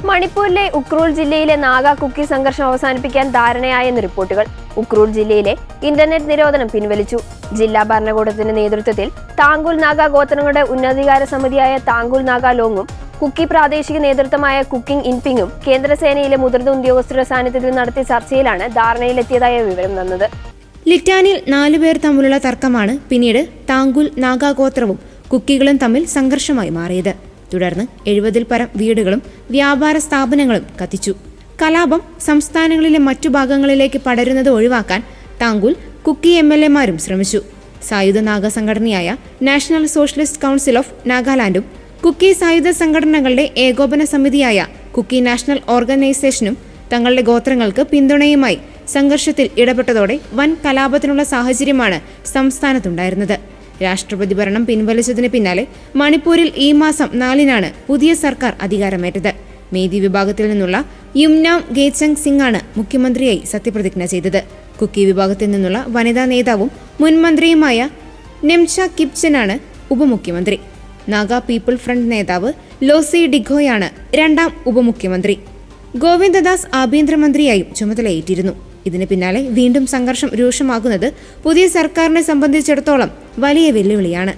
മണിപ്പൂരിലെ ഉക്രൂൽ ജില്ലയിലെ നാഗ കുക്കി സംഘർഷം അവസാനിപ്പിക്കാൻ ധാരണയായെന്ന് റിപ്പോർട്ടുകൾ. ഉക്രൂൽ ജില്ലയിലെ ഇന്റർനെറ്റ് നിരോധനം പിൻവലിച്ചു. ജില്ലാ ഭരണകൂടത്തിന്റെ നേതൃത്വത്തിൽ താങ്കുൽ നാഗ ഗോത്രങ്ങളുടെ ഉന്നതാധികാര സമിതിയായ താങ്കുൽ നാഗ ലോങ്ങും കുക്കി പ്രാദേശിക നേതൃത്വമായ കുക്കിംഗ് ഇൻപിങ്ങും കേന്ദ്രസേനയിലെ മുതിർന്ന ഉദ്യോഗസ്ഥരുടെ സാന്നിധ്യത്തിൽ നടത്തിയ ചർച്ചയിലാണ് ധാരണയിലെത്തിയതായ വിവരം വന്നത്. ലിറ്റാനിൽ 4 പേർ തമ്മിലുള്ള തർക്കമാണ് പിന്നീട് താങ്കുൽ നാഗ ഗോത്രവും കുക്കികളും തമ്മിൽ സംഘർഷമായി മാറിയത്. തുടർന്ന് 70-ൽ പരം വീടുകളും വ്യാപാര സ്ഥാപനങ്ങളും കത്തിച്ചു. കലാപം സംസ്ഥാനങ്ങളിലെ മറ്റു ഭാഗങ്ങളിലേക്ക് പടരുന്നത് ഒഴിവാക്കാൻ താങ്കുൽ കുക്കി MLA-മാരും ശ്രമിച്ചു. സായുധ നാഗ സംഘടനയായ നാഷണൽ സോഷ്യലിസ്റ്റ് കൗൺസിൽ ഓഫ് നാഗാലാൻഡും കുക്കി സായുധ സംഘടനകളുടെ ഏകോപന സമിതിയായ കുക്കി നാഷണൽ ഓർഗനൈസേഷനും തങ്ങളുടെ ഗോത്രങ്ങൾക്ക് പിന്തുണയുമായി സംഘർഷത്തിൽ ഇടപെട്ടതോടെ വൻ കലാപത്തിനുള്ള സാഹചര്യമാണ് സംസ്ഥാനത്തുണ്ടായിരുന്നത്. രാഷ്ട്രപതി ഭരണം പിൻവലിച്ചതിന് പിന്നാലെ മണിപ്പൂരിൽ ഈ മാസം 4-നാണ് പുതിയ സർക്കാർ അധികാരമേറ്റത്. മേധി വിഭാഗത്തിൽ നിന്നുള്ള യുംനാം ഗേച്ചങ് സിംഗ് ആണ് മുഖ്യമന്ത്രിയായി സത്യപ്രതിജ്ഞ ചെയ്തത്. കുക്കി വിഭാഗത്തിൽ നിന്നുള്ള വനിതാ നേതാവും മുൻ മന്ത്രിയുമായ നെംച കിപ്ചനാണ് ഉപമുഖ്യമന്ത്രി. നാഗ പീപ്പിൾ ഫ്രണ്ട് നേതാവ് ലോസി ഡിഗോയാണ് 2ാം ഉപമുഖ്യമന്ത്രി. ഗോവിന്ദദാസ് ആഭ്യന്തരമന്ത്രിയായും ചുമതലയേറ്റിരുന്നു. ഇതിന് പിന്നാലെ വീണ്ടും സംഘർഷം രൂക്ഷമാകുന്നത് പുതിയ സർക്കാരിനെ സംബന്ധിച്ചിടത്തോളം വലിയ വെല്ലുവിളിയാണ്.